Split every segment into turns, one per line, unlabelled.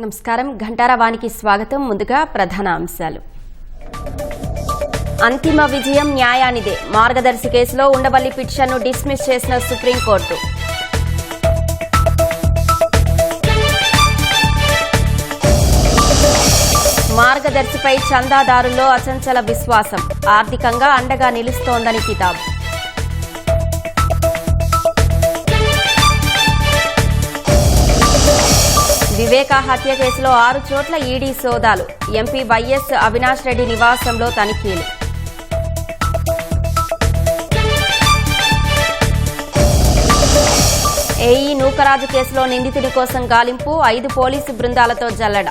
నమస్కారం. ఘంటారావానికి స్వాగతం. ముందుగా ప్రధాన అంశాలు. అంతిమ విజయం న్యాయానిదే. మార్గదర్శి కేసులో ఉండవల్లి పిటిషన్ను డిస్మిస్ చేసిన సుప్రీంకోర్టు. మార్గదర్శిపై చందాదారుల్లో అచంచల విశ్వాసం. ఆర్థికంగా అండగా నిలుస్తోందని కితాబు. వివేక హత్య కేసులో 6 చోట్ల ఈడీ సోదాలు. ఎంపీ వైఎస్ అవినాష్ రెడ్డి నివాసంలో తనిఖీలు. ఏఈ నూకరాజు కేసులో నిందితుడి కోసం గాలింపు. 5 పోలీసు బృందాలతో జల్లడ.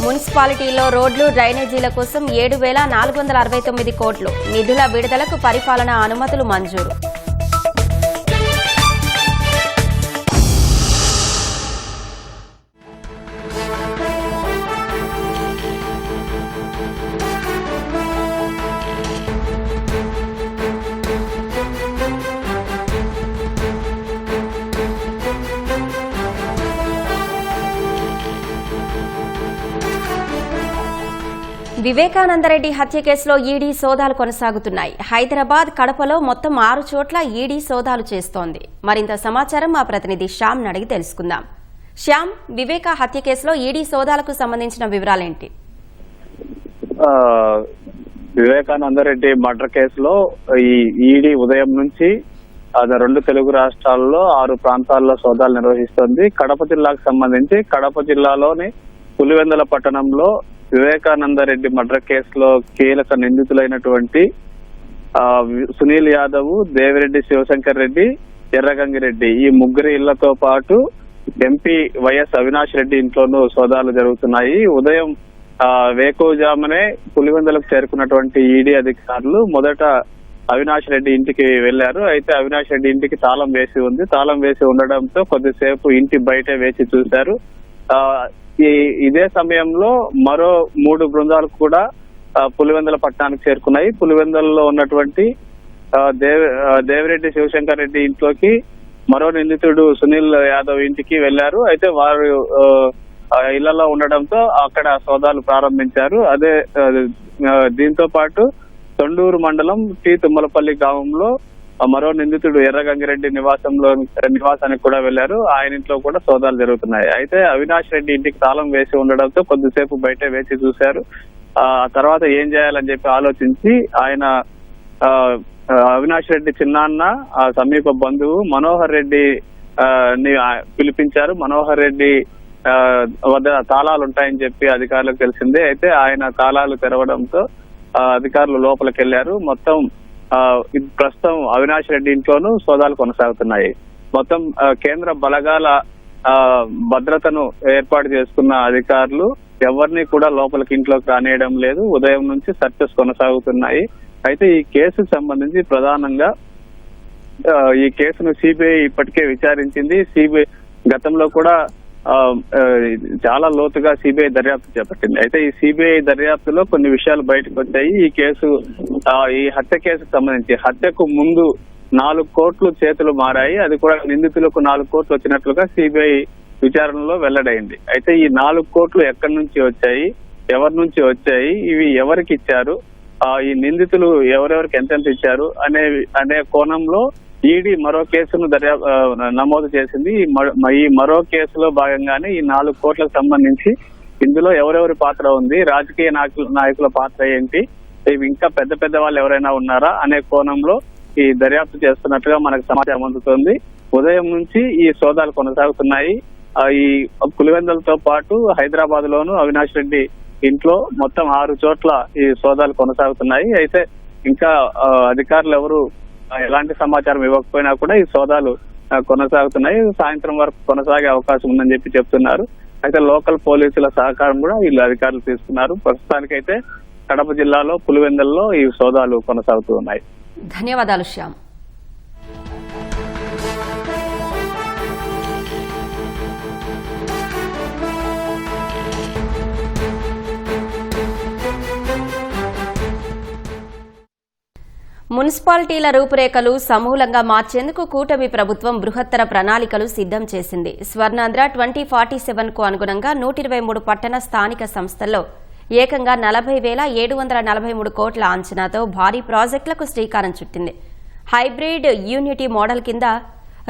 మున్సిపాలిటీలో రోడ్లు, డ్రైనేజీల కోసం 7,469 కోట్లు. నిధుల విడుదలకు పరిపాలనా అనుమతులు మంజూరు. వివేకానందరెడ్డి హత్య కేసులో ఈడీ సోదాలు కొనసాగుతున్నాయి. హైదరాబాద్, కడపలో మొత్తం 6 చోట్ల ఈడీ సోదాలు చేస్తోంది. మరింత సమాచారం మా ప్రతినిధి శ్యామ్ అడిగి తెలుసుకుందాం. శ్యామ్, వివేక హత్య కేసులో ఈడీ సోదాలకు సంబంధించిన వివరాలేంటి?
వివేకానందరెడ్డి మర్డర్ కేసులో ఈ ఈడీ ఉదయం నుంచి 2 తెలుగు రాష్ట్రాల్లో 6 ప్రాంతాల్లో సోదాలు నిర్వహిస్తోంది. కడప జిల్లాకు సంబంధించి కడప జిల్లాలోని పులివెందుల పట్టణంలో వివేకానందరెడ్డి మర్డర్ కేసులో కీలక నిందితులైనటువంటి సునీల్ యాదవ్, దేవిరెడ్డి శివశంకర్ రెడ్డి, ఎర్రగంగిరెడ్డి ఈ ముగ్గురి ఇళ్లతో పాటు ఎంపీ వైఎస్ అవినాష్ రెడ్డి ఇంట్లోనూ సోదాలు జరుగుతున్నాయి. ఉదయం వేకువజామునే పులివెందులకు చేరుకున్నటువంటి ఈడీ అధికారులు మొదట అవినాష్ రెడ్డి ఇంటికి వెళ్లారు. అయితే అవినాష్ రెడ్డి ఇంటికి తాళం వేసి ఉంది. తాళం వేసి ఉండడంతో కొద్దిసేపు ఇంటి బయటే వేచి చూశారు. ఇదే సమయంలో మరో 3 బృందాలు కూడా పులివెందుల పట్టణానికి చేరుకున్నాయి. పులివెందులలో ఉన్నటువంటి దేవిరెడ్డి శివశంకర్ రెడ్డి ఇంట్లోకి మరో నిందితుడు సునీల్ యాదవ్ ఇంటికి వెళ్లారు. అయితే వారు ఇళ్లలో ఉండడంతో అక్కడ సోదాలు ప్రారంభించారు. అదే దీంతో పాటు తొండూరు మండలం టి తుమ్మలపల్లి గ్రామంలో మరో నిందితుడు ఎర్రగంగిరెడ్డి నివాసానికి కూడా వెళ్లారు. ఆయన ఇంట్లో కూడా సోదాలు జరుగుతున్నాయి. అయితే అవినాష్ రెడ్డి ఇంటికి తాళం వేసి ఉండడంతో కొద్దిసేపు బయట వేచి చూశారు. ఆ తర్వాత ఏం చేయాలని చెప్పి ఆలోచించి ఆయన అవినాష్ రెడ్డి చిన్నాన్న సమీప బంధువు మనోహర్ రెడ్డి పిలిపించారు. మనోహర్ రెడ్డి వద్ద తాళాలు ఉంటాయని చెప్పి అధికారులకు తెలిసిందే. అయితే ఆయన తాళాలు తెరవడంతో అధికారులు లోపలికి వెళ్లారు. మొత్తం ప్రస్తుతం అవినాష్ రెడ్డి ఇంట్లోనూ సోదాలు కొనసాగుతున్నాయి. మొత్తం కేంద్ర బలగాల భద్రతను ఏర్పాటు చేసుకున్న అధికారులు ఎవరిని కూడా లోపలికి ఇంట్లోకి రానియడం లేదు. ఉదయం నుంచి సర్చెస్ కొనసాగుతున్నాయి. అయితే ఈ కేసుకు సంబంధించి ప్రధానంగా ఈ కేసును సిబిఐ ఇప్పటికే విచారించింది. సిబిఐ గతంలో కూడా చాలా లోతుగా సిబిఐ దర్యాప్తు చేపట్టింది. అయితే ఈ సిబిఐ దర్యాప్తులో కొన్ని విషయాలు బయటకు వచ్చాయి. ఈ హత్య కేసుకు సంబంధించి హత్యకు ముందు 4 కోట్లు చేతులు మారాయి. అది కూడా నిందితులకు 4 కోట్లు వచ్చినట్లుగా సిబిఐ విచారణలో వెల్లడైంది. అయితే ఈ 4 కోట్లు ఎక్కడి నుంచి వచ్చాయి, ఎవరి నుంచి వచ్చాయి, ఇవి ఎవరికి ఇచ్చారు, ఈ నిందితులు ఎవరెవరికి ఎంతెంత ఇచ్చారు అనే కోణంలో ఈడీ మరో కేసును నమోదు చేసింది. ఈ మరో కేసులో భాగంగానే ఈ 4 కోట్లకు సంబంధించి ఇందులో ఎవరెవరి పాత్ర ఉంది, రాజకీయ నాయకుల పాత్ర ఏంటి, ఇవి ఇంకా పెద్ద వాళ్ళు ఎవరైనా ఉన్నారా అనే కోణంలో ఈ దర్యాప్తు చేస్తున్నట్టుగా మనకు సమాచారం అందుతోంది. ఉదయం నుంచి ఈ సోదాలు కొనసాగుతున్నాయి. ఈ పులివెందులతో పాటు హైదరాబాద్ లోను అవినాష్ రెడ్డి ఇంట్లో మొత్తం 6 చోట్ల ఈ సోదాలు కొనసాగుతున్నాయి. అయితే ఇంకా అధికారులు ఎవరు ఎలాంటి సమాచారం ఇవ్వకపోయినా కూడా ఈ సోదాలు కొనసాగుతున్నాయి. సాయంత్రం వరకు కొనసాగే అవకాశం ఉందని చెప్పి చెప్తున్నారు. అయితే లోకల్ పోలీసుల సహకారం కూడా వీళ్ళు అధికారులు తీసుకున్నారు. ప్రస్తుతానికైతే కడప జిల్లాలో పులివెందులలో ఈ సోదాలు కొనసాగుతూ ఉన్నాయి.
ధన్యవాదాలు శ్యామ్. మున్సిపాలిటీల రూపురేఖలు సమూలంగా మార్చేందుకు కూటమి ప్రభుత్వం బృహత్తర ప్రణాళికలు సిద్ధం చేసింది. స్వర్ణాంధ్ర 2047కు అనుగుణంగా 123 పట్టణ స్థానిక సంస్థల్లో ఏకంగా 40,743 కోట్ల అంచనాతో భారీ ప్రాజెక్టులకు శ్రీకారం చుట్టింది. హైబ్రిడ్ యూనిటీ మోడల్ కింద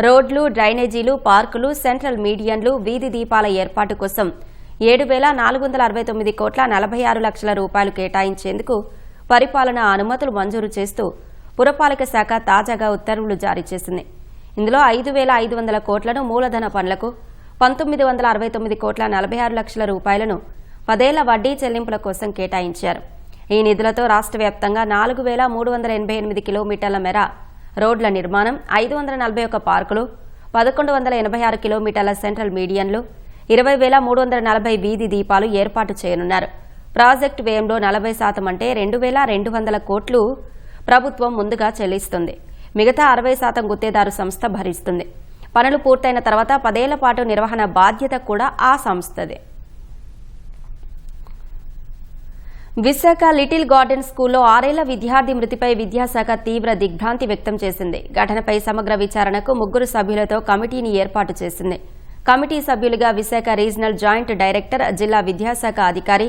రోడ్లు, డ్రైనేజీలు, పార్కులు, సెంట్రల్ మీడియన్లు, వీధి దీపాల ఏర్పాటు కోసం 7,469 కోట్ల 46 లక్షల రూపాయలు కేటాయించేందుకు పరిపాలనా అనుమతులు మంజూరు చేస్తూ పురపాలక శాఖ తాజాగా ఉత్తర్వులు జారీ చేసింది. ఇందులో 5,500 కోట్లను మూలధన పనులకు, 1,969 కోట్ల 46 లక్షల రూపాయలను 10 ఏళ్ల వడ్డీ చెల్లింపుల కోసం కేటాయించారు. ఈ నిధులతో రాష్ట్ర వ్యాప్తంగా 4,388 కిలోమీటర్ల మేర రోడ్ల నిర్మాణం, 541 పార్కులు, 1,186 కిలోమీటర్ల సెంట్రల్ మీడియన్లు, 20,340 వీధి దీపాలు ఏర్పాటు చేయనున్నారు. ప్రాజెక్టు వ్యయంలో 40% అంటే 2,200 కోట్లు ప్రభుత్వం ముందుగా చెల్లిస్తుంది. మిగతా 60% గుత్తేదారు సంస్థ భరిస్తుంది. పనులు పూర్తయిన తర్వాత 10 ఏళ్ల పాటు నిర్వహణ బాధ్యత కూడా ఆ సంస్థదే. విశాఖ లిటిల్ గార్డెన్ స్కూల్లో 6 ఏళ్ల విద్యార్థి మృతిపై విద్యాశాఖ తీవ్ర దిగ్భ్రాంతి వ్యక్తం చేసింది. ఘటనపై సమగ్ర విచారణకు 3 సభ్యులతో కమిటీని ఏర్పాటు చేసింది. కమిటీ సభ్యులుగా విశాఖ రీజనల్ జాయింట్ డైరెక్టర్, జిల్లా విద్యాశాఖ అధికారి,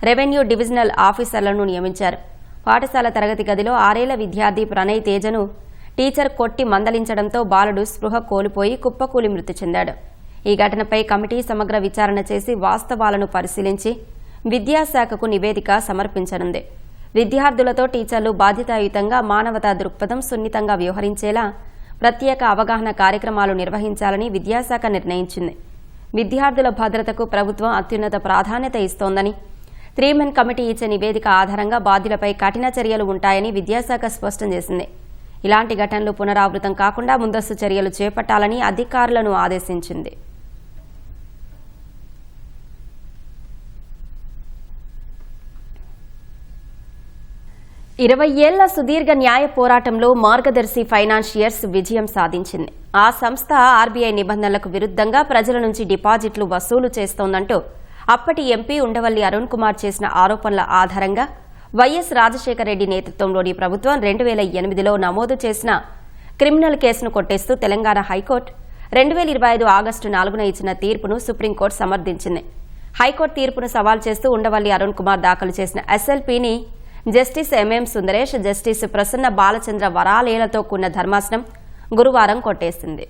రెవెన్యూ డివిజనల్ ఆఫీసర్లను నియమించారు. పాఠశాల తరగతి గదిలో 6 ఏళ్ల విద్యార్థి ప్రణయ్ తేజను టీచర్ కొట్టి మందలించడంతో బాలుడు స్పృహ కోల్పోయి కుప్పకూలి మృతి చెందాడు. ఈ ఘటనపై కమిటీ సమగ్ర విచారణ చేసి వాస్తవాలను పరిశీలించి విద్యాశాఖకు నివేదిక సమర్పించనుంది. విద్యార్థులతో టీచర్లు బాధ్యతాయుతంగా, మానవతా దృక్పథం సున్నితంగా వ్యవహరించేలా ప్రత్యేక అవగాహన కార్యక్రమాలు నిర్వహించాలని విద్యాశాఖ నిర్ణయించింది. విద్యార్థుల భద్రతకు ప్రభుత్వం అత్యున్నత ప్రాధాన్యత ఇస్తోందని, 3 కమిటీ ఇచ్చే నివేదిక ఆధారంగా బాధ్యులపై కఠిన చర్యలు ఉంటాయని విద్యాశాఖ స్పష్టం చేసింది. ఇలాంటి ఘటనలు పునరావృతం కాకుండా ముందస్తు చర్యలు చేపట్టాలని అధికారులను ఆదేశించింది. ఇరవై ఏళ్ల సుదీర్ఘ న్యాయ పోరాటంలో మార్గదర్శి ఫైనాన్షియర్స్ విజయం సాధించింది. ఆ సంస్థ ఆర్బీఐ నిబంధనలకు విరుద్ధంగా ప్రజల నుంచి డిపాజిట్లు వసూలు చేస్తోందంటూ అప్పటి ఎంపీ ఉండవల్లి అరుణ్ కుమార్ చేసిన ఆరోపణల ఆధారంగా వైఎస్ రాజశేఖర రెడ్డి నేతృత్వంలోని ప్రభుత్వం 2008లో నమోదు చేసిన క్రిమినల్ కేసును కొట్టేస్తూ తెలంగాణ హైకోర్టు 2025 ఆగస్టు 4న ఇచ్చిన తీర్పును సుప్రీంకోర్టు సమర్థించింది. హైకోర్టు తీర్పును సవాల్ చేస్తూ ఉండవల్లి అరుణ్ కుమార్ దాఖలు చేసిన ఎస్ఎల్పీని justice MM Sundaresh, justice Prasanna Balachandra వరాలేలతో కూడిన ధర్మాసనం గురువారం కొట్టేసింది.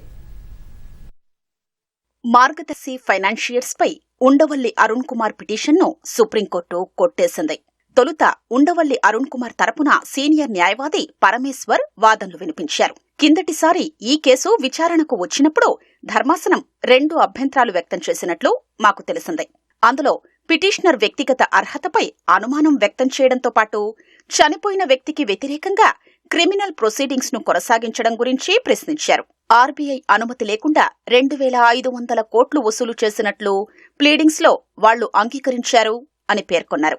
మార్గదర్శి ఫైనాన్షియర్స్ పై ఉండవల్లి అరుణ్ కుమార్ పిటిషన్ను సుప్రీంకోర్టు కొట్టేసింది. తొలుత ఉండవల్లి అరుణ్ కుమార్ తరపున సీనియర్ న్యాయవాది పరమేశ్వర్ వాదనలు వినిపించారు. కిందటిసారి ఈ కేసు విచారణకు వచ్చినప్పుడు ధర్మాసనం 2 అభ్యంతరాలు వ్యక్తం చేసినట్లు మాకు తెలిసింది. అందులో పిటిషనర్ వ్యక్తిగత అర్హతపై అనుమానం వ్యక్తం చేయడంతో పాటు చనిపోయిన వ్యక్తికి వ్యతిరేకంగా క్రిమినల్ ప్రొసీడింగ్స్ ను కొనసాగించడం గురించి ప్రశ్నించారు. ఆర్బీఐ అనుమతి లేకుండా 2,500 కోట్లు వసూలు చేసినట్లు ప్లీడింగ్స్ లో వాళ్లు అంగీకరించారు అని పేర్కొన్నారు.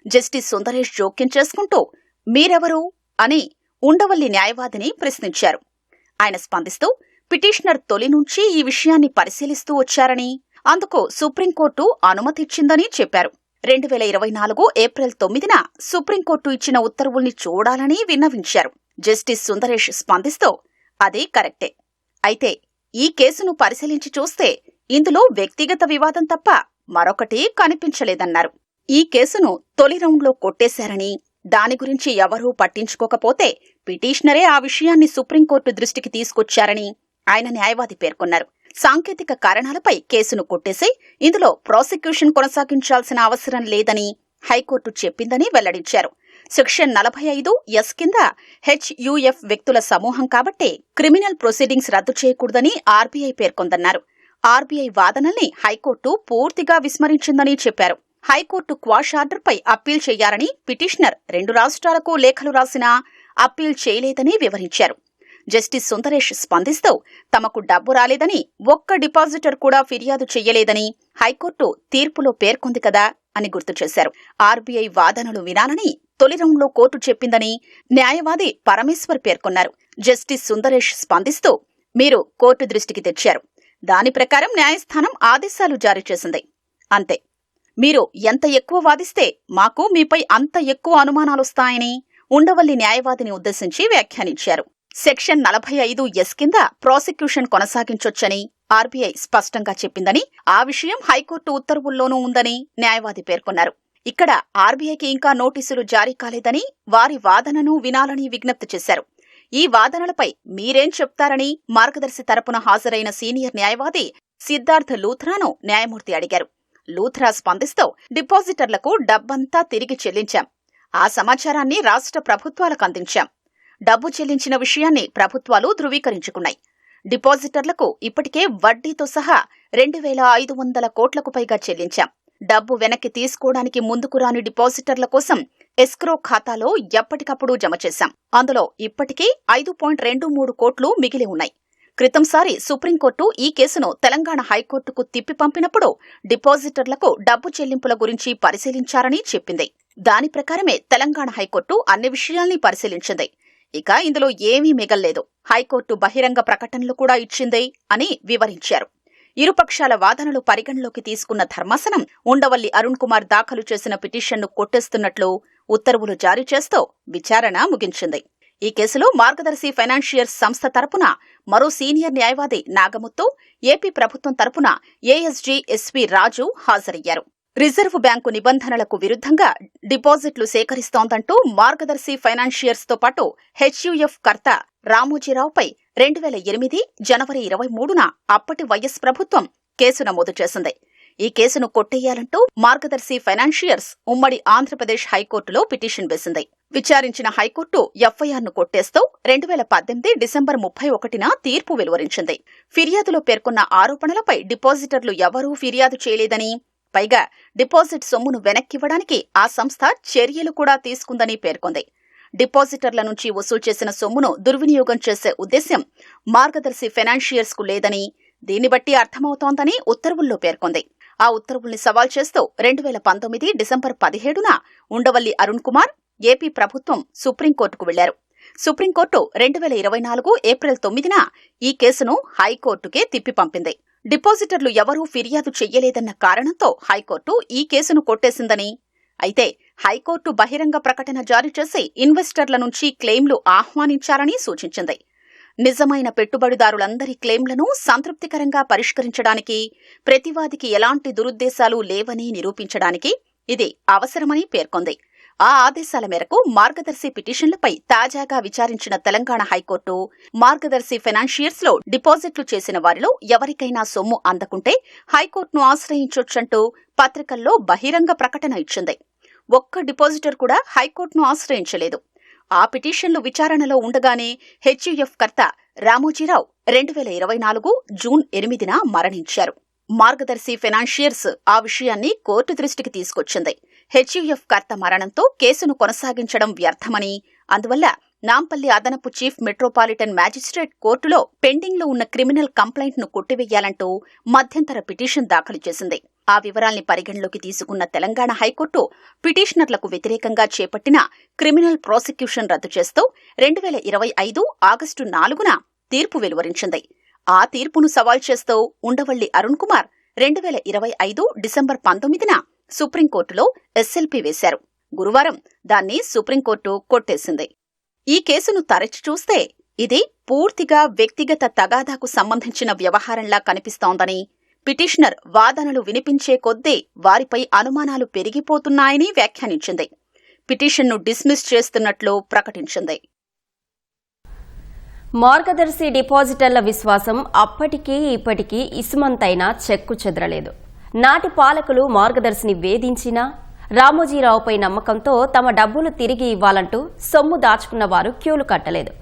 జస్టిస్ సుందరేష్ జోక్యం చేసుకుంటూ మీరెవరు అని ఉండవల్లి న్యాయవాదిని ప్రశ్నించారు. ఆయన స్పందిస్తూ పిటిషనర్ తొలి నుంచి ఈ విషయాన్ని పరిశీలిస్తూ వచ్చారని, అందుకు సుప్రీంకోర్టు అనుమతిచ్చిందని చెప్పారు. 2024 ఏప్రిల్ 9న సుప్రీంకోర్టు ఇచ్చిన ఉత్తర్వుల్ని చూడాలని విన్నవించారు. జస్టిస్ సుందరేష్ స్పందిస్తూ అది కరెక్టే, అయితే ఈ కేసును పరిశీలించి చూస్తే ఇందులో వ్యక్తిగత వివాదం తప్ప మరొకటి కనిపించలేదన్నారు. ఈ కేసును తొలి రౌండ్లో కొట్టేశారని, దాని గురించి ఎవరూ పట్టించుకోకపోతే పిటిషనరే ఆ విషయాన్ని సుప్రీంకోర్టు దృష్టికి తీసుకొచ్చారని ఆయన న్యాయవాది పేర్కొన్నారు. సాంకేతిక కారణాలపై కేసును కొట్టేసి ఇందులో ప్రాసిక్యూషన్ కొనసాగించాల్సిన అవసరం లేదని హైకోర్టు చెప్పిందని వెల్లడించారు. సెక్షన్ 45(s) కింద హెచ్యుఎఫ్ వ్యక్తుల సమూహం కాబట్టి క్రిమినల్ ప్రొసీడింగ్స్ రద్దు చేయకూడదని ఆర్బీఐ పేర్కొందన్నారు. ఆర్బీఐ వాదనల్ని హైకోర్టు పూర్తిగా విస్మరించిందని చెప్పారు. హైకోర్టు క్వాష్ ఆర్డర్పై అప్పీల్ చేయాలని పిటిషనర్ 2 రాష్ట్రాలకు లేఖలు రాసినా అప్పీల్ చేయలేదని వివరించారు. జస్టిస్ సుందరేష్ స్పందిస్తూ తమకు డబ్బు రాలేదని, ఒక్క డిపాజిటర్ కూడా ఫిర్యాదు చెయ్యలేదని హైకోర్టు తీర్పులో పేర్కొంది కదా అని గుర్తు చేశారు. ఆర్బీఐ వాదనలు వినాలని తొలి రౌండ్లో కోర్టు చెప్పిందని న్యాయవాది పరమేశ్వర్ పేర్కొన్నారు. జస్టిస్ సుందరేష్ స్పందిస్తూ మీరు కోర్టు దృష్టికి తెచ్చారు, దాని ప్రకారం న్యాయస్థానం ఆదేశాలు జారీ చేసింది, అంతే. మీరు ఎంత ఎక్కువ వాదిస్తే మాకు మీపై అంత ఎక్కువ అనుమానాలొస్తాయని ఉండవల్లి న్యాయవాదిని ఉద్దేశించి వ్యాఖ్యానించారు. సెక్షన్ 45(S) కింద ప్రాసిక్యూషన్ కొనసాగించొచ్చని ఆర్బీఐ స్పష్టంగా చెప్పిందని, ఆ విషయం హైకోర్టు ఉత్తర్వుల్లోనూ ఉందని న్యాయవాది పేర్కొన్నారు. ఇక్కడ ఆర్బీఐకి ఇంకా నోటీసులు జారీ కాలేదని, వారి వాదనను వినాలని విజ్ఞప్తి చేశారు. ఈ వాదనలపై మీరేం చెప్తారని మార్గదర్శి తరపున హాజరైన సీనియర్ న్యాయవాది సిద్ధార్థ్ లూథ్రాను న్యాయమూర్తి అడిగారు. లూథ్రా స్పందిస్తూ, డిపాజిటర్లకు డబ్బంతా తిరిగి చెల్లించాం. ఆ సమాచారాన్ని రాష్ట్ర ప్రభుత్వాలకు అందించాం. డబ్బు చెల్లించిన విషయాన్ని ప్రభుత్వాలు ధృవీకరించుకున్నాయి. డిపాజిటర్లకు ఇప్పటికే వడ్డీతో సహా 2,500 కోట్లకు పైగా చెల్లించాం. డబ్బు వెనక్కి తీసుకోవడానికి ముందుకు రాని డిపాజిటర్ల కోసం ఎస్క్రో ఖాతాలో ఎప్పటికప్పుడు జమ చేశాం. అందులో ఇప్పటికీ 5.23 కోట్లు మిగిలి ఉన్నాయి. క్రితంసారి సుప్రీంకోర్టు ఈ కేసును తెలంగాణ హైకోర్టుకు తిప్పి పంపినప్పుడు డిపాజిటర్లకు డబ్బు చెల్లింపుల గురించి పరిశీలించారని చెప్పింది. దాని ప్రకారమే తెలంగాణ హైకోర్టు అన్ని విషయాల్ని పరిశీలించింది. ఇక ఇందులో ఏమీ మిగల్లేదు. హైకోర్టు బహిరంగ ప్రకటనలు కూడా ఇచ్చింది అని వివరించారు. ఇరుపక్షాల వాదనలు పరిగణలోకి తీసుకున్న ధర్మాసనం ఉండవల్లి అరుణ్ కుమార్ దాఖలు చేసిన పిటిషన్ను కొట్టేస్తున్నట్లు ఉత్తర్వులు జారీ చేస్తూ విచారణ ముగించింది. ఈ కేసులో మార్గదర్శి ఫైనాన్షియర్స్ సంస్థ తరపున మరో సీనియర్ న్యాయవాది నాగముత్తు, ఏపీ ప్రభుత్వం తరపున ఏఎస్జీ ఎస్వి రాజు హాజరయ్యారు. రిజర్వ్ బ్యాంకు నిబంధనలకు విరుద్ధంగా డిపాజిట్లు సేకరిస్తోందంటూ మార్గదర్శి ఫైనాన్షియర్స్ తో పాటు హెచ్యుఎఫ్ కర్త రామోజీరావుపై 2008 జనవరి 23న అప్పటి వైఎస్ ప్రభుత్వం కేసు నమోదు చేసింది. ఈ కేసును కొట్టేయాలంటూ మార్గదర్శి ఫైనాన్షియర్స్ ఉమ్మడి ఆంధ్రప్రదేశ్ హైకోర్టులో పిటిషన్ వేసింది. విచారించిన హైకోర్టు ఎఫ్ఐఆర్ను కొట్టేస్తూ 2018 డిసెంబర్ 31న తీర్పు వెలువరించింది. ఫిర్యాదులో పేర్కొన్న ఆరోపణలపై డిపాజిటర్లు ఎవరూ ఫిర్యాదు చేయలేదని, పైగా డిపాజిట్ సొమ్మును వెనక్కివ్వడానికి ఆ సంస్థ చర్యలు కూడా తీసుకుందని పేర్కొంది. డిపాజిటర్ల నుంచి వసూలు చేసిన సొమ్మును దుర్వినియోగం చేసే ఉద్దేశ్యం మార్గదర్శి ఫైనాన్షియర్స్ కు లేదని, దీన్ని బట్టి అర్థమవుతోందని ఉత్తర్వుల్లో పేర్కొంది. ఆ ఉత్తర్వుల్ని సవాల్ చేస్తూ 2019 డిసెంబర్ 17న ఉండవల్లి అరుణ్ కుమార్, ఏపీ ప్రభుత్వం సుప్రీంకోర్టుకు వెళ్లారు. సుప్రీంకోర్టు 2024 ఏప్రిల్ 9న ఈ కేసును హైకోర్టుకే తిప్పి పంపింది. డిపాజిటర్లు ఎవరూ ఫిర్యాదు చెయ్యలేదన్న కారణంతో హైకోర్టు ఈ కేసును కొట్టేసిందని, అయితే హైకోర్టు బహిరంగ ప్రకటన జారీ చేసి ఇన్వెస్టర్ల నుంచి క్లెయిమ్లు ఆహ్వానించాలని సూచించింది. నిజమైన పెట్టుబడిదారులందరి క్లెయిమ్లను సంతృప్తికరంగా పరిష్కరించడానికి, ప్రతివాదికి ఎలాంటి దురుద్దేశాలు లేవని నిరూపించడానికి ఇది అవసరమని పేర్కొంది. ఆ ఆదేశాల మేరకు మార్గదర్శి పిటిషన్లపై తాజాగా విచారించిన తెలంగాణ హైకోర్టు మార్గదర్శి ఫైనాన్షియర్స్ లో డిపాజిట్లు చేసిన వారిలో ఎవరికైనా సొమ్ము అందకుంటే హైకోర్టును ఆశ్రయించొచ్చంటూ పత్రికల్లో బహిరంగ ప్రకటన ఇచ్చింది. ఒక్క డిపాజిటర్ కూడా హైకోర్టును ఆశ్రయించలేదు. ఆ పిటిషన్లు విచారణలో ఉండగానే హెచ్యుఎఫ్ కర్త రామోజీరావు 2024 జూన్ 8న మరణించారు. మార్గదర్శి ఫైనాన్షియర్స్ ఆ విషయాన్ని కోర్టు దృష్టికి తీసుకొచ్చింది. హెచ్యుఎఫ్ కర్త మరణంతో కేసును కొనసాగించడం వ్యర్థమని, అందువల్ల నాంపల్లి అదనపు చీఫ్ మెట్రోపాలిటన్ మ్యాజిస్ట్రేట్ కోర్టులో పెండింగ్లో ఉన్న క్రిమినల్ కంప్లైంట్ను కొట్టివేయాలంటూ మధ్యంతర పిటిషన్ దాఖలు చేసింది. ఆ వివరాల్ని పరిగణలోకి తీసుకున్న తెలంగాణ హైకోర్టు పిటిషనర్లకు వ్యతిరేకంగా చేపట్టిన క్రిమినల్ ప్రాసిక్యూషన్ రద్దు చేస్తూ 2025 ఆగస్టు 4న తీర్పు వెలువరించింది. ఆ తీర్పును సవాల్ చేస్తూ ఉండవల్లి అరుణ్ కుమార్ 2025 డిసెంబర్ 19న సుప్రీంకోర్టులో ఎస్ఎల్పీ వేశారు. గురువారం దాన్ని సుప్రీంకోర్టు కొట్టేసింది. ఈ కేసును తరచి చూస్తే ఇది పూర్తిగా వ్యక్తిగత తగాదాకు సంబంధించిన వ్యవహారంలా కనిపిస్తోందని, పిటిషనర్ వాదనలు వినిపించే కొద్దీ వారిపై అనుమానాలు పెరిగిపోతున్నాయని వ్యాఖ్యానించింది. పిటిషన్ను డిస్మిస్ చేస్తున్నట్లు ప్రకటించింది.
మార్గదర్శి డిపాజిటర్ల విశ్వాసం అప్పటికీ ఇప్పటికీ ఇసుమంతైనా చెక్కు చెదరలేదు. నాటి పాలకులు మార్గదర్శిని వేధించినా రామోజీరావుపై నమ్మకంతో తమ డబ్బులు తిరిగి ఇవ్వాలంటూ సొమ్ము దాచుకున్న వారు క్యూలు కట్టలేదు.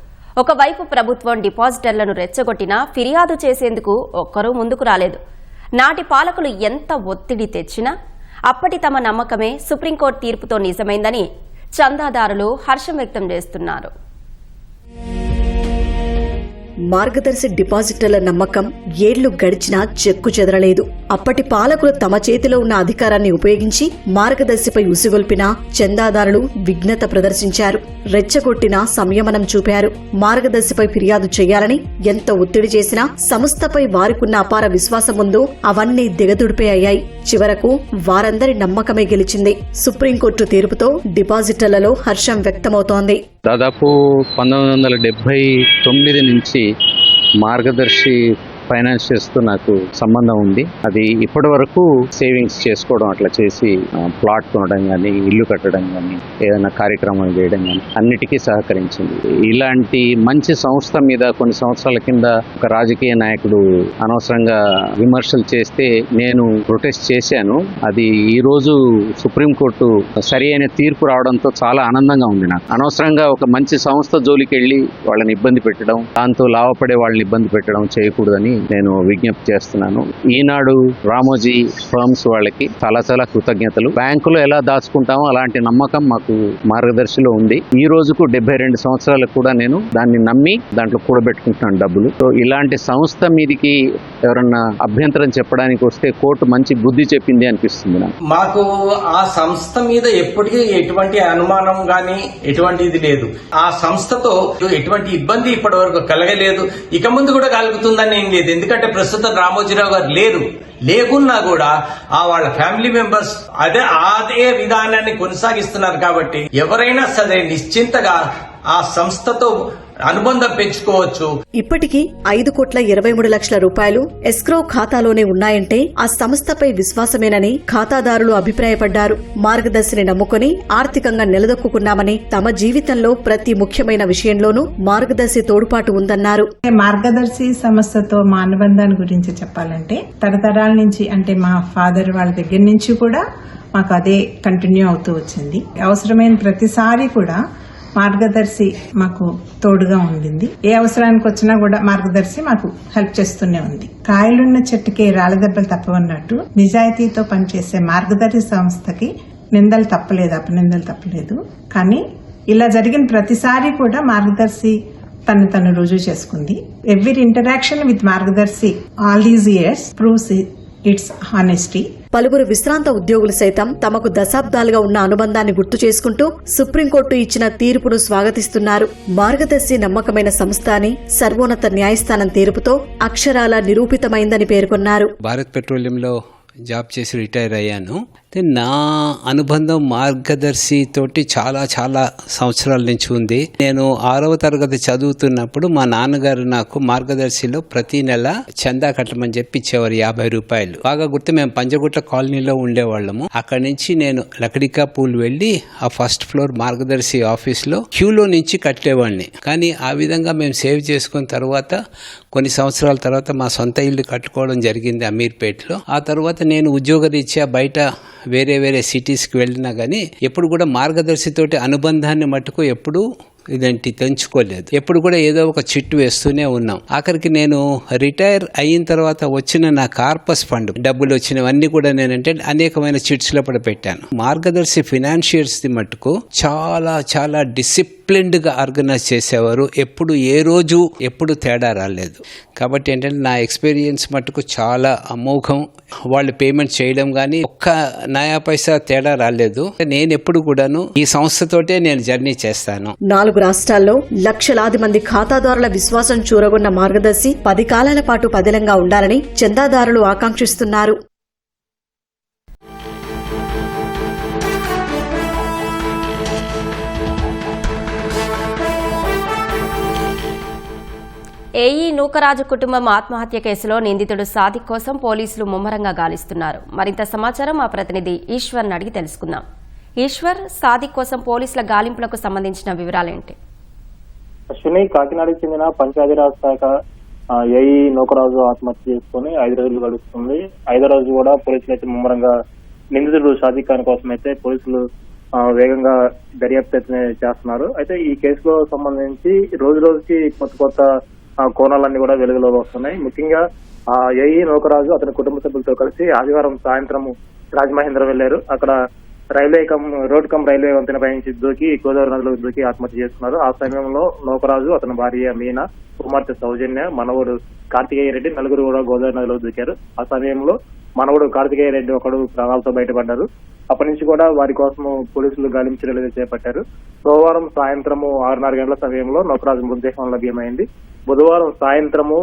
ఒకవైపు ప్రభుత్వం డిపాజిటర్లను రెచ్చగొట్టినా ఫిర్యాదు చేసేందుకు ఒక్కరూ ముందుకు రాలేదు. నాటి పాలకులు ఎంత ఒత్తిడి తెచ్చినా అప్పటి తమ నమ్మకమే సుప్రీంకోర్టు తీర్పుతో నిజమైందని చందాదారులు హర్షం వ్యక్తం చేస్తున్నారు.
మార్గదర్శి డిపాజిటర్ల నమ్మకం ఏళ్లు గడిచినా చెక్కు చెదరలేదు. అప్పటి పాలకులు తమ చేతిలో ఉన్న అధికారాన్ని ఉపయోగించి మార్గదర్శిపై ఉసిగొల్పినా చందాదారులు విఘ్నత ప్రదర్శించారు. రెచ్చగొట్టినా సంయమనం చూపారు. మార్గదర్శిపై ఫిర్యాదు చేయాలని ఎంత ఒత్తిడి చేసినా సంస్థపై వారికున్న అపార విశ్వాసం ముందు అవన్నీ దిగదుడిపే. చివరకు వారందరి నమ్మకమే గెలిచింది. సుప్రీంకోర్టు తీర్పుతో డిపాజిటర్లలో హర్షం వ్యక్తమవుతోంది.
దాదాపు 1979 నుంచి మార్గదర్శి ఫైనాన్షియర్స్ తో నాకు సంబంధం ఉంది. అది ఇప్పటి వరకు సేవింగ్స్ చేసుకోవడం అట్లా చేసి ప్లాట్ కొనడం కానీ, ఇల్లు కట్టడం కానీ, ఏదైనా కార్యక్రమాలు చేయడం కానీ అన్నిటికీ సహకరించింది. ఇలాంటి మంచి సంస్థ మీద కొన్ని సంవత్సరాల కింద ఒక రాజకీయ నాయకుడు అనవసరంగా విమర్శలు చేస్తే నేను ప్రొటెస్ట్ చేశాను. అది ఈ రోజు సుప్రీంకోర్టు సరి అయిన తీర్పు రావడంతో చాలా ఆనందంగా ఉంది నాకు. అనవసరంగా ఒక మంచి సంస్థ జోలికి వెళ్లి వాళ్ళని ఇబ్బంది పెట్టడం, దాంతో లాభపడే వాళ్ళని ఇబ్బంది పెట్టడం చేయకూడదని నేను విజ్ఞప్తి చేస్తున్నాను. ఈనాడు, రామోజీ ఫర్మ్స్ వాళ్ళకి చాలా చాలా కృతజ్ఞతలు. బ్యాంకులో ఎలా దాచుకుంటామో అలాంటి నమ్మకం మాకు మార్గదర్శిలో ఉంది. ఈ రోజుకు 72 సంవత్సరాలకు కూడా నేను దాన్ని నమ్మి దాంట్లో కూడబెట్టుకుంటున్నాను డబ్బులు. సో ఇలాంటి సంస్థ మీదికి ఎవరన్నా అభ్యంతరం చెప్పడానికి వస్తే కోర్టు మంచి బుద్ధి చెప్పింది అనిపిస్తుంది నాకు.
మాకు ఆ సంస్థ మీద ఎప్పటికీ ఎటువంటి అనుమానం గాని ఎటువంటిది లేదు. ఆ సంస్థతో ఎటువంటి ఇబ్బంది ఇప్పటి వరకు కలగలేదు, ఇక ముందు కూడా కలుగుతుందని ఏం లేదు. ఎందుకంటే ప్రస్తుతం రామోజీరావు గారు లేరు. లేకున్నా కూడా వాళ్ళ ఫ్యామిలీ మెంబర్స్ అదే విధానాన్ని కొనసాగిస్తున్నారు. కాబట్టి ఎవరైనా సరే నిశ్చింతగా ఆ సంస్థతో అనుబంధం పెంచుకోవచ్చు.
ఇప్పటికీ 5,23,00,000 రూపాయలు ఎస్క్రో ఖాతాలోనే ఉన్నాయంటే ఆ సంస్థపై విశ్వాసమేనని ఖాతాదారులు అభిప్రాయపడ్డారు. మార్గదర్శిని నమ్ముకుని ఆర్థికంగా నిలదొక్కున్నామని, తమ జీవితంలో ప్రతి ముఖ్యమైన విషయంలోనూ మార్గదర్శి తోడ్పాటు ఉందన్నారు.
మార్గదర్శి సంస్థతో మా అనుబంధాన్ని గురించి చెప్పాలంటే తరతరాల నుంచి, అంటే మా ఫాదర్ వాళ్ళ దగ్గర నుంచి కూడా మాకు అదే కంటిన్యూ అవుతూ వచ్చింది. అవసరమైన ప్రతిసారి కూడా మార్గదర్శి మాకు తోడుగా ఉండింది. ఏ అవసరానికి వచ్చినా కూడా మార్గదర్శి మాకు హెల్ప్ చేస్తూనే ఉంది. కాయలున్న చెట్టుకి రాళ్ళ దెబ్బలు తప్పవన్నట్టు నిజాయితీతో పనిచేసే మార్గదర్శి సంస్థకి నిందలు తప్పలేదు, అపనిందలు తప్పలేదు. కానీ ఇలా జరిగిన ప్రతిసారి కూడా మార్గదర్శి తను రుజువు చేసుకుంది. Every interaction with Margadarsi all these years proves it's honesty.
పలువురు విశ్రాంత ఉద్యోగులు సైతం తమకు దశాబ్దాలుగా ఉన్న అనుబంధాన్ని గుర్తు చేసుకుంటూ సుప్రీంకోర్టు ఇచ్చిన తీర్పును స్వాగతిస్తున్నారు. మార్గదర్శి నమ్మకమైన సంస్థ అని సర్వోన్నత న్యాయస్థానం తీర్పుతో అక్షరాల నిరూపితమైందని పేర్కొన్నారు.
భారత్ పెట్రోలియంలో జాబ్ చేసి రిటైర్ అయ్యాను. నా అనుబంధం మార్గదర్శి తోటి చాలా చాలా సంవత్సరాల నుంచి ఉంది. నేను 6వ తరగతి చదువుతున్నప్పుడు మా నాన్నగారు నాకు మార్గదర్శిలో ప్రతి నెల చందా కట్టమని చెప్పి ఇచ్చేవారు 50 రూపాయలు. బాగా గుర్తు, మేము పంజగుట్ట కాలనీలో ఉండేవాళ్ళము. అక్కడి నుంచి నేను లకడికా పూల్ వెళ్ళి ఆ ఫస్ట్ ఫ్లోర్ మార్గదర్శి ఆఫీస్లో క్యూలో నుంచి కట్టేవాడిని. కానీ ఆ విధంగా మేము సేవ్ చేసుకున్న తర్వాత కొన్ని సంవత్సరాల తర్వాత మా సొంత ఇల్లు కట్టుకోవడం జరిగింది అమీర్పేటలో. ఆ తర్వాత నేను ఉద్యోగరీత్యా బయట వేరే సిటీస్కి వెళ్ళినా కానీ ఎప్పుడు కూడా మార్గదర్శితోటి అనుబంధాన్ని మట్టుకు ఎప్పుడు ఇదేంటి తెంచుకోలేదు. ఎప్పుడు కూడా ఏదో ఒక చిట్టు వేస్తూనే ఉన్నాం. ఆఖరికి నేను రిటైర్ అయిన తర్వాత వచ్చిన నా కార్పస్ ఫండ్ డబ్బులు వచ్చినవన్నీ కూడా నేనంటే అనేకమైన చిట్స్ లో పెట్టాను. మార్గదర్శి ఫైనాన్షియర్స్ ది మట్టుకు చాలా చాలా డిసిప్లిన్డ్ గా ఆర్గనైజ్ చేసేవారు. ఎప్పుడు ఏ రోజు ఎప్పుడు తేడా రాలేదు. కాబట్టి ఏంటంటే నా ఎక్స్పీరియన్స్ మట్టుకు చాలా అమోఘం. వాళ్ళు పేమెంట్ చేయడం కానీ ఒక్క నయా పైసా తేడా రాలేదు. నేను ఎప్పుడు కూడాను ఈ సంస్థతోటే నేను జర్నీ చేస్తాను.
4 రాష్ట్రాల్లో లక్షలాది మంది ఖాతాదారుల విశ్వాసం చూరగొన్న మార్గదర్శి 10 కాలాల పాటు పదిలంగా ఉండాలని చందాదారులు ఆకాంక్షిస్తున్నారు.
ఏఈ నూకరాజు కుటుంబం ఆత్మహత్య కేసులో నిందితుడు సాదిక్ కోసం పోలీసులు ముమ్మరంగా గాలిస్తున్నారు. మరింత సమాచారం మా ప్రతినిధి ఈశ్వర్ని అడిగి తెలుసుకుందాం. ఈశ్వర్, సాదిక్ కోసం పోలీసుల గాలింపులకు సంబంధించిన వివరాలేంటి?
అశ్విని, కాకినాడకు చెందిన పంచాయతీరాజ్ శాఖ ఏఈ నూకరాజు ఆత్మహత్య చేసుకుని 5 రోజులు గడుస్తుంది. 5వ రోజు కూడా పోలీసులు అయితే ముమ్మరంగా నిందితుడు సాదిక్ ఖాన్ కోసం అయితే పోలీసులు వేగంగా దర్యాప్తు చేస్తున్నారు. అయితే ఈ కేసులో సంబంధించి రోజు రోజుకి కొత్త కోణాలన్నీ కూడా వెలుగులోకి వస్తున్నాయి. ముఖ్యంగా ఏఈ నూకరాజు అతని కుటుంబ సభ్యులతో కలిసి ఆదివారం సాయంత్రం రాజమహేంద్ర వెళ్లారు. అక్కడ రైల్వే వంతెనపై నుంచి దూకి గోదావరి నదిలో దూకి ఆత్మహత్య చేసుకున్నారు. ఆ సమయంలో నూకరాజు, అతని భార్య మీనా, కుమార్తె సౌజన్య, మనవడు కార్తికేయ రెడ్డి నలుగురు కూడా గోదావరి నదిలో దూకారు. ఆ సమయంలో మనవడు కార్తికేయ రెడ్డి ఒకడు ప్రాణాలతో బయటపడ్డారు. అప్పటి నుంచి కూడా వారి కోసం పోలీసులు గాలింపు చర్యలు చేపట్టారు. సోమవారం సాయంత్రము 6:30 గంటల సమయంలో నూకరాజు మృతదేహం లభ్యమైంది. బుధవారం సాయంత్రము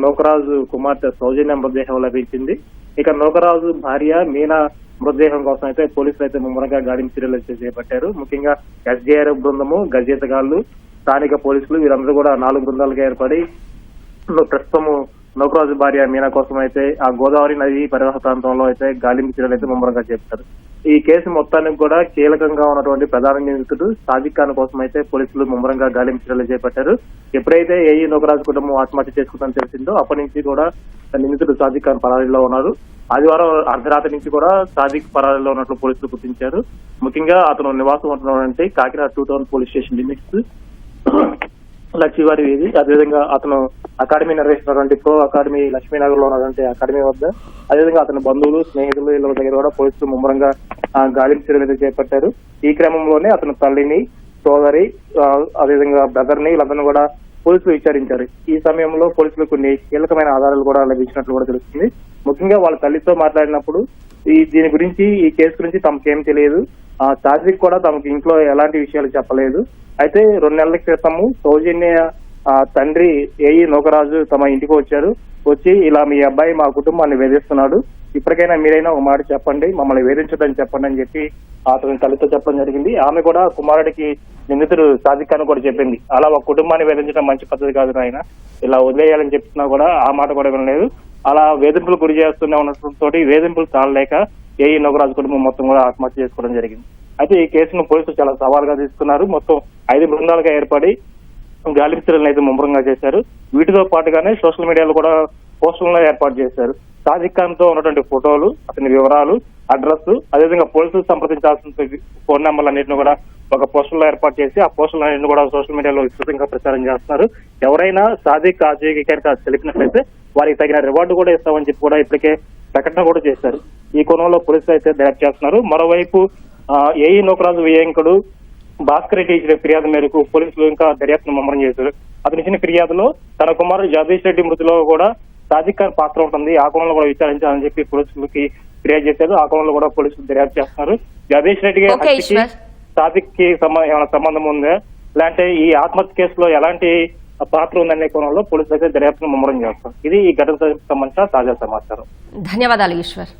నూకరాజు కుమార్తె సౌజన్య మృతదేహం లభించింది. ఇక నూకరాజు భార్య మీనా మృతదేహం కోసం అయితే పోలీసులు అయితే ముమ్మరంగా గాలింపు చర్యలు చేపట్టారు. ముఖ్యంగా ఎస్డీఆర్ఎఫ్ బృందము, గజేతగాళ్లు, స్థానిక పోలీసులు వీరందరూ కూడా 4 బృందాలుగా ఏర్పడి ప్రస్తుతము నూకరాజు భార్య మీనా కోసం అయితే ఆ గోదావరి నది పరివాహక ప్రాంతంలో అయితే గాలింపు చర్యలు అయితే ముమ్మరంగా చేపట్టారు. ఈ కేసు మొత్తానికి కూడా కీలకంగా ఉన్నటువంటి ప్రధాన నిందితుడు సాదిక్ ఖాన్ కోసం అయితే పోలీసులు ముమ్మరంగా గాలింపు చర్యలు చేపట్టారు. ఎప్పుడైతే ఏఈ నూకరాజు కుటుంబం ఆత్మహత్య చేసుకుందని తెలిసిందో అప్పటి నుంచి కూడా నిందితుడు సాదిక్ ఖాన్ పరారీలో ఉన్నారు. ఆదివారం అర్ధరాత్రి నుంచి కూడా సాదిక్ పరారీలో ఉన్నట్లు పోలీసులు గుర్తించారు. ముఖ్యంగా అతను నివాసం ఉంటున్నటువంటి Kakinada 2 town police station limits లక్ష్మీవారి వీధి, అదేవిధంగా అతను అకాడమీ నిర్వహిస్తున్నటువంటి ప్రో అకాడమీ లక్ష్మీనగర్ లో ఉన్నటువంటి అకాడమీ వద్ద, అదేవిధంగా అతని బంధువులు, స్నేహితులు ఇళ్ళ దగ్గర కూడా పోలీసులు ముమ్మరంగా గాలింపు చర్యలు చేపట్టారు. ఈ క్రమంలోనే అతని తల్లిని, సోదరి, అదేవిధంగా బ్రదర్ ని వీళ్ళందరినీ కూడా పోలీసులు విచారించారు. ఈ సమయంలో పోలీసులు కొన్ని కీలకమైన ఆధారాలు కూడా లభించినట్లు కూడా తెలుస్తుంది. ముఖ్యంగా వాళ్ళ తల్లితో మాట్లాడినప్పుడు దీని గురించి, ఈ కేసు గురించి తమకేం తెలియదు, సాదిక్ కూడా తమకు ఇంట్లో ఎలాంటి విషయాలు చెప్పలేదు. అయితే 2 నెలల క్రితము సౌజన్య తండ్రి ఏఈ నూకరాజు తమ ఇంటికి వచ్చారు. వచ్చి ఇలా మీ అబ్బాయి మా కుటుంబాన్ని వేధిస్తున్నాడు, ఇప్పటికైనా మీరైనా ఒక మాట చెప్పండి, మమ్మల్ని వేధించదని చెప్పండి అని చెప్పి అతని తల్లితో చెప్పడం జరిగింది. ఆమె కూడా కుమారుడికి నిందితుడు సాదిక్ ఖాన్ కూడా చెప్పింది, అలా ఒక కుటుంబాన్ని వేధించడం మంచి పద్ధతి కాదు నాయన, ఇలా వదిలేయాలని చెప్తున్నా కూడా ఆ మాట కూడా వినలేదు. అలా వేధింపులు గురి చేస్తూనే ఉండటంతో వేధింపులు తాళలేక ఏఈ నూకరాజు కుటుంబం మొత్తం కూడా ఆత్మహత్య చేసుకోవడం జరిగింది. అయితే ఈ కేసును పోలీసులు చాలా సవాల్గా తీసుకున్నారు. మొత్తం 5 బృందాలుగా ఏర్పడి గాలింపు చర్యలను అయితే ముమ్మరంగా చేశారు. వీటితో పాటుగానే సోషల్ మీడియాలో కూడా పోస్టులను ఏర్పాటు చేశారు. సాదిక్ ఖాన్ తో ఉన్నటువంటి ఫోటోలు, అతని వివరాలు, అడ్రస్, అదేవిధంగా పోలీసులు సంప్రదించాల్సిన ఫోన్ నెంబర్లన్నింటినీ కూడా ఒక పోస్టర్ లో ఏర్పాటు చేసి ఆ పోస్టులన్నింటినీ కూడా సోషల్ మీడియాలో విస్తృతంగా ప్రచారం చేస్తున్నారు. ఎవరైనా సాదిక్ ఆచూకీ తెలిపినట్లయితే వారికి తగిన రివార్డు కూడా ఇస్తామని చెప్పి కూడా ఇప్పటికే ప్రకటన కూడా చేశారు. ఈ కోణంలో పోలీసులు అయితే దర్యాప్తు చేస్తున్నారు. మరోవైపు ఏఈ నూకరాజు వియంకుడు భాస్కర్ రెడ్డి ఇచ్చిన ఫిర్యాదు మేరకు పోలీసులు ఇంకా దర్యాప్తును ముమ్మరం చేశారు. అతను ఇచ్చిన ఫిర్యాదులో తన కుమారుడు జగదీష్ రెడ్డి మృతిలో కూడా సాదిక్ ఖాన్ పాత్ర ఉంటుంది, ఆ కోణంలో కూడా విచారించాలని చెప్పి పోలీసులకి ఫిర్యాదు చేశారు. ఆ కోణంలో కూడా పోలీసులు దర్యాప్తు చేస్తున్నారు. జగదీష్ రెడ్డికి హత్యకి సాదిక్ కి ఏమైనా సంబంధం ఉందా, లేదంటే ఈ ఆత్మహత్య కేసులో ఎలాంటి పాత్ర ఉందనే కోణంలో పోలీసులు అయితే దర్యాప్తును ముమ్మరం చేస్తారు. ఇది ఈ ఘటనకు సంబంధించిన తాజా సమాచారం.
ధన్యవాదాలు ఈశ్వర్.